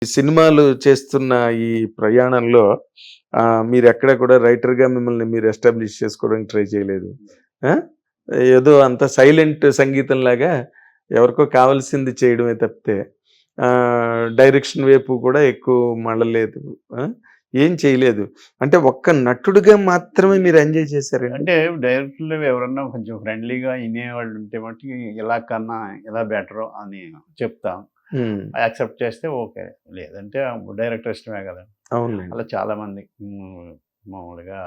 ఈ సినిమాలు చేస్తున్న ఈ ప్రయాణంలో మీరెక్కడ కూడా రైటర్‌గా మిమ్మల్ని మీరు ఎస్టాబ్లిష్ చేసుకోవడానికి ట్రై చేయలేదు. ఆ! ఏదో అంత సైలెంట్ సంగీతంలాగా ఎవరికో కావాల్సింది చేయడమే తప్పితే డైరెక్షన్ వైపు కూడా ఎక్కువ మళ్ళలేదు. ఆ! ఏం చేయలేదు. అంటే ఒక్క నటుడిగా మాత్రమే మీరు ఎంజాయ్ చేశారండి? అంటే డైరెక్టర్లు ఎవరన్నా కొంచెం ఫ్రెండ్లీగా వినేవాళ్ళు ఉంటే మట్టుకి ఇలా కన్నా ఇలా బెటరు అని చెప్తాం. యాక్సెప్ట్ చేస్తే ఓకే. లేదంటే డైరెక్టర్ ఇష్టమే కదా! అవునండి. అలా చాలామంది మామూలుగా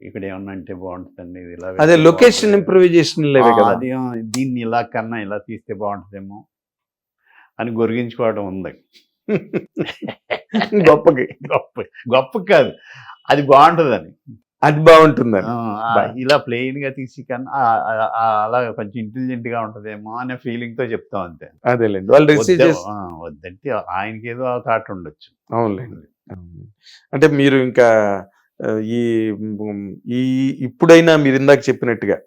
ఇక్కడ ఏమన్నా అంటే బాగుంటుందండి ఇది ఇలా అదే వేస్తే లొకేషన్ బాగుంటది. ఇంప్రూవైజేషన్‌లేవే కదా! అది దీన్ని ఇలా కన్నా ఇలా తీస్తే బాగుంటుందేమో అని గొరిగించుకోవడం ఉంది. గొప్పకి. గొప్ప కాదు. అది బాగుంటుందని. అది బావుంటుందని. ఇలా ప్లెయిన్‌గా తీసి కన్నా అలా కొంచెం ఇంటెలిజెంట్‌గా ఉంటదేమో అనే ఫీలింగ్‌తో చెప్తాం అంతే. అదేలెండి. వాళ్ళు రిసీవ్ చేసి వద్దంటే ఆయనకేదో ఆ థాట్ ఉండొచ్చు. అవునులెండి. అవును. అంటే మీరు ఇంకా ఆహ్, ఈ హ్మ్, ఈ ఇప్పుడైనా మీరిందాక చెప్పినట్టుగా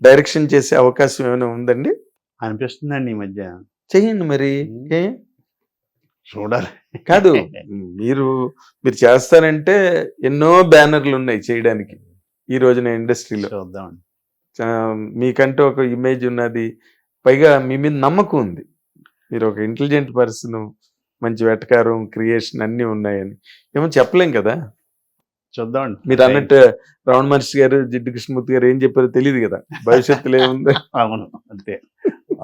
డైరెక్షన్ చేసే అవకాశం ఏమైనా ఉందండి? అనిపిస్తుందండి ఈ మధ్య. చెయ్యండి మరి. ఏ? చూడాలి. కాదు. మీరు మీరు చేస్తానంటే ఎన్నో బ్యానర్‌లున్నాయి చేయడానికి. ఈ రోజున ఇండస్ట్రీలో. చూద్దామండి. మీకంటూ ఒక ఇమేజ్ ఉన్నది. పైగా మీ మీద నమ్మకం ఉంది. మీరు ఒక ఇంటెలిజెంట్ పర్సను. మంచి వెటకారం, క్రియేషన్ అన్నీ ఉన్నాయని. ఏమో చెప్పలేం కదా! చూద్దామండి. మీరన్నట్టు రమణ మహర్షి గారు, జిడ్డు కృష్ణమూర్తి గారు ఏం చెప్పారో తెలీదు కదా! భవిష్యత్తులో ఏముందో. అవును. అంతే.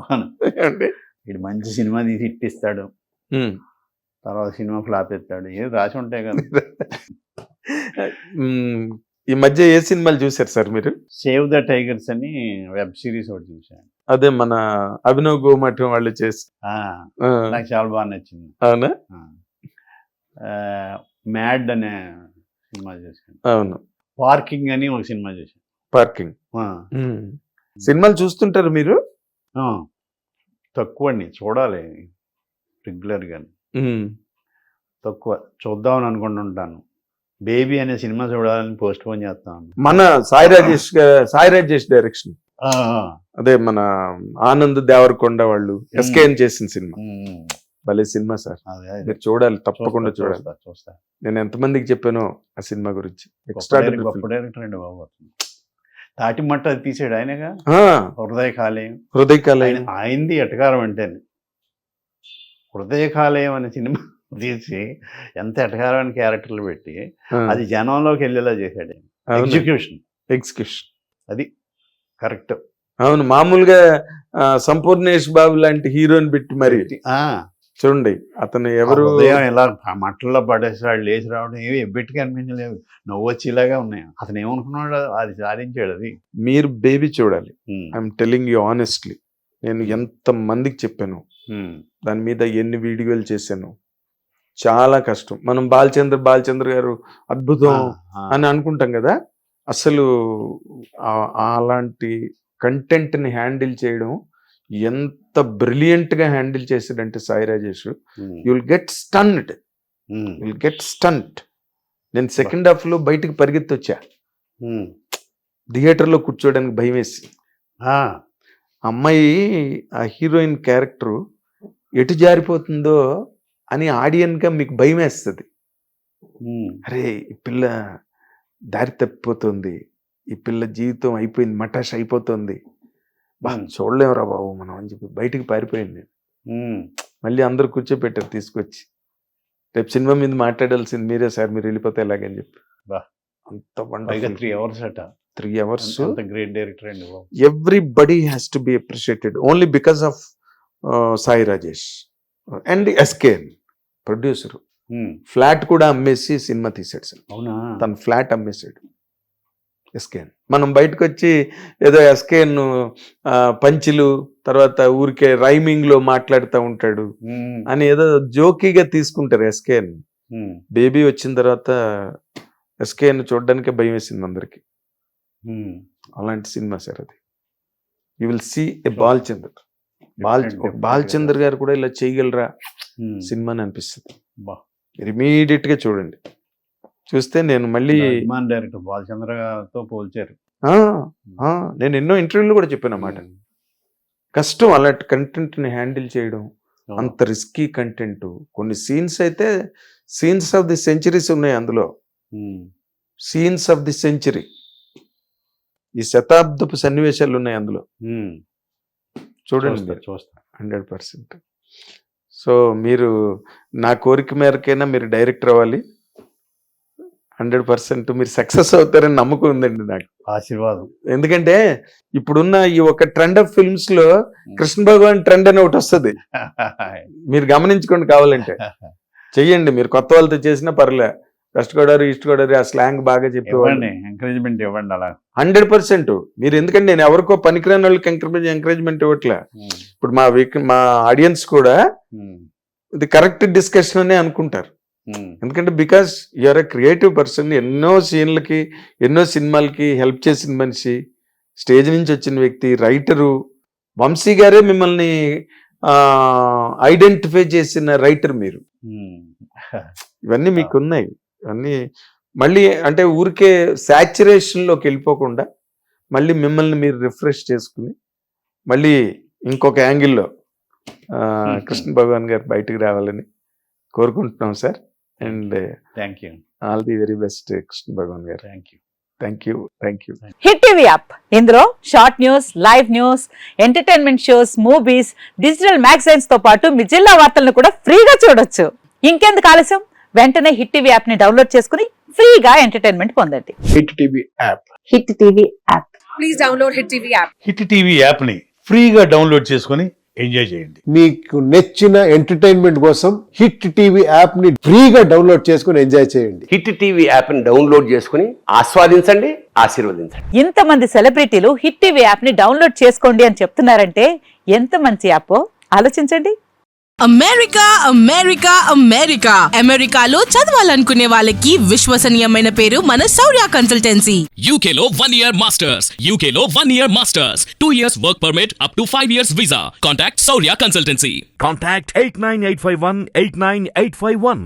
అవును. అంటే వీడు మంచి సినిమా తీసి హిట్ ఇస్తాడు. హ్మ్. తర్వాత సినిమా ఫ్లాప్ ఇస్తాడు. ఏదో రాసి ఉంటాయి కదా! హ్మ్. ఈ మధ్య ఏ సినిమాలు చూసారు సార్ మీరు? 'సేవ్ ద టైగర్స్' అని వెబ్ సిరీస్ ఒకటి చూసాను. అదే మన అభినవ్ గోమఠం వాళ్ళు చేసి ఆ! ఆ! నాకు చాలా బాగా నచ్చింది. అవునా? ఆ! 'మ్యాడ్' అనే సినిమా చూసాను. అవును. 'పార్కింగ్' అని ఒక సినిమా చూసాను. పార్కింగ్. ఆ! హ్మ్. సినిమాలు చూస్తుంటారు మీరు? ఆ! తక్కువండి. చూడాలి రెగ్యులర్‌గాను. హ్మ్. తక్కువ. చూద్దామని అనుకుంటుంటాను. 'బేబీ' అనే సినిమా చూడాలని పోస్ట్‌పోన్ చేస్తాను. మన సాయి రాజేష్ డైరెక్షన్. ఆ! ఆ! అదే మన ఆనంద్ దేవరకొండ వాళ్ళు ఎస్కేఎన్ చేసిన సినిమా. హ్మ్. భలే సినిమా సార్. అదే. మీరు చూడాలి. తప్పకుండా చూడాలి. చూస్తా. నేను ఎంతమందికి చెప్పానో ఆ సినిమా గురించి. గొప్ప ఎక్స్ట్రార్డినరీ గొప్ప ఫిల్మ్. డైరెక్టర్ అండి బాబు. తాటి మట్ట అది తీసాడు ఆయనేగా. ఆ! 'హృదయ కాలేయం'. హృదయకాలయం. ఆయనది ఎటకారం అంటేనే. 'హృదయ కాలేయం' అనే సినిమా తీసి ఎంత ఎటకారమైన క్యారెక్టర్లు పెట్టి అది జనంలోకి వెళ్ళేలా చేశాడు ఆయన. ఎగ్జిక్యూషన్. అది కరెక్ట్. అవును. మామూలుగా సంపూర్ణేష్ బాబు లాంటి హీరోని పెట్టి మరి చూడండి అతను ఎవరు ఉదయం ఇలా మట్టల్లో పడేసాడు లేచి రావడం ఏవి ఎబ్బెట్టుగా అనిపించలేదు. నవ్వు వచ్చేలాగా ఉన్నాయి. అతను ఏమనుకున్నాడు అది సాధించాడు అది. మీరు బేబీ చూడాలి. I'm telling you honestly. నేను ఎంత మందికి చెప్పాను. దాని మీద ఎన్ని వీడియోలు చేశాను. చాలా కష్టం. మనం బాలచంద్ర గారు అద్భుతం అని అనుకుంటాం కదా! అసలు అలాంటి కంటెంట్‌ని హ్యాండిల్ చేయడం ఎంత బ్రిలియంట్‌గా హ్యాండిల్ చేసాడంటే Sai Rajesh. You will get stunned. నేను సెకండ్ హాఫ్‌లో బయటికి పరిగెత్తొచ్చా. థియేటర్‌లో కూర్చోవడానికి భయమేసి. అమ్మాయి ఆ హీరోయిన్ క్యారెక్టర్ ఎటు జారిపోతుందో అని ఆడియన్‌గా మీకు భయమేస్తది. అరే! ఈ పిల్ల దారి తప్పిపోతుంది. ఈ పిల్ల జీవితం అయిపోయింది. మటాష్ అయిపోతుంది. చూడలేమురా బాబు మనం అని చెప్పి బయటికి పారిపోయాను నేను. మళ్ళీ అందరూ కూర్చోపెట్టారు తీసుకొచ్చి. రేపు సినిమా మీద మాట్లాడాల్సింది మీరే సార్. మీరు వెళ్ళిపోతే ఎలాగని చెప్పి. అంత వండర్ఫుల్. 3 అవర్స్ అట. 3 అవర్స్. అంత గ్రేట్ డైరెక్టర్ అండి బాబు. Everybody has to be appreciated only because of Sai Rajesh and SKN producer. Flat కూడా అమ్మేసి సినిమా తీసాడు సార్. అవునా? తన ఫ్లాట్ అమ్మేసాడు ఎస్కేఎన్. మనం బయటకు వచ్చి ఏదో ఎస్కేఎన్ పంచులు తర్వాత ఊరికే రైమింగ్ లో మాట్లాడుతూ ఉంటాడు అని ఏదో జోకీగా తీసుకుంటారు ఎస్కేఎన్. బేబీ వచ్చిన తర్వాత ఎస్కేఎన్ చూడడానికే భయం వేసింది అందరికి. అలాంటి సినిమా సార్ అది. యూ విల్ సీ ఏ బాలచంద్ర గారు కూడా ఇలా చేయగలరా సినిమా అని అనిపిస్తుంది. ఇమీడియట్ గా చూడండి. చూస్తే నేను మళ్ళీ డైరెక్టర్ బాలచంద్రతో పోల్చారు. నేను ఎన్నో ఇంటర్వ్యూలు కూడా చెప్పాను అన్నమాట. కష్టం అలాంటి కంటెంట్ ని హ్యాండిల్ చేయడం. అంత రిస్కీ కంటెంట్. కొన్ని సీన్స్ అయితే సీన్స్ ఆఫ్ ది సెంచరీస్ ఉన్నాయి అందులో. సీన్స్ ఆఫ్ ది సెంచరీ, ఈ శతాబ్దపు సన్నివేశాలు ఉన్నాయి అందులో. చూడండి మీరు. చూస్తా 100%. సో మీరు నా కోరిక మేరకైనా మీరు డైరెక్టర్ అవ్వాలి. 100% మీరు సక్సెస్ అవుతారని నమ్మకం ఉందండి నాకు. ఆశీర్వాదం. ఎందుకంటే ఇప్పుడున్న ఈ ఒక ట్రెండ్ ఆఫ్ ఫిల్మ్స్ లో కృష్ణ భగవాన్ ట్రెండ్ అని ఒకటి వస్తుంది. మీరు గమనించుకోండి, కావాలంటే చెయ్యండి. మీరు కొత్త వాళ్ళతో చేసినా పర్లే. వెస్ట్ గోదావరి, ఈస్ట్ గోదావరి ఆ స్లాంగ్ బాగా చెప్పేవాళ్ళు. ఎంకరేజ్మెంట్ ఇవ్వండి అలా. 100%. మీరు ఎందుకంటే నేను ఎవరికో పనికిరాని వాళ్ళకి ఎంకరేజ్మెంట్ ఇవ్వట్లే. ఇప్పుడు మా ఆడియన్స్ కూడా ఇది కరెక్ట్ డిస్కషన్ అనే అనుకుంటారు. ఎందుకంటే because you're a creative person. ఎన్నో సీన్లకి, ఎన్నో సినిమాలకి హెల్ప్ చేసిన మనిషి, స్టేజ్ నుంచి వచ్చిన వ్యక్తి, రైటరు. వంశీ గారే మిమ్మల్ని ఐడెంటిఫై చేసిన రైటర్ మీరు. ఇవన్నీ మీకు ఉన్నాయి. ఇవన్నీ మళ్ళీ అంటే ఊరికే సాచురేషన్లోకి వెళ్ళిపోకుండా మళ్ళీ మిమ్మల్ని మీరు రిఫ్రెష్ చేసుకుని మళ్ళీ ఇంకొక యాంగిల్లో కృష్ణ భగవాన్ గారు బయటకు రావాలని కోరుకుంటున్నాం sir. And thank you. All the very best Krishna Bhagavan గారు. Thank you. Hit TV app, ఇందులో short news, live news, entertainment shows, movies, digital magazines తో పాటు మీ జిల్లా వార్తలను కూడా ఫ్రీగా చూడొచ్చు. ఇంకెందుకు ఆలస్యం, వెంటనే హిట్ టీవీ యాప్ ని డౌన్లోడ్ చేసుకుని ఫ్రీగా ఎంటర్టైన్మెంట్ పొందండి. Hit TV app. Hit TV app. Please download hit TV app. Hit TV app ని ఫ్రీగా డౌన్లోడ్ చేసుకొని ఎంజాయ్ చేయండి. మీకు నచ్చిన ఎంటర్టైన్మెంట్ కోసం హిట్ టీవీ యాప్ ని ఫ్రీగా డౌన్లోడ్ చేసుకుని ఎంజాయ్ చేయండి. హిట్ టీవీ యాప్ ని డౌన్లోడ్ చేసుకుని ఆస్వాదించండి, ఆశీర్వదించండి. ఇంతమంది సెలబ్రిటీలు హిట్ టీవీ యాప్ ని డౌన్లోడ్ చేసుకోండి అని చెప్తున్నారంటే ఎంత మంచి యాప్ ఆలోచించండి. అమెరికా అమెరికా అమెరికా అమెరికాలో చదవాలనుకునే వాళ్ళకి విశ్వసనీయమైన పేరు మన శౌర్య కన్సల్టెన్సీ. UK లో 1 year masters, UK లో 1 year masters, 2 years work permit up to 5 years visa. Contact Saurya Consultancy. Contact 89851 89851.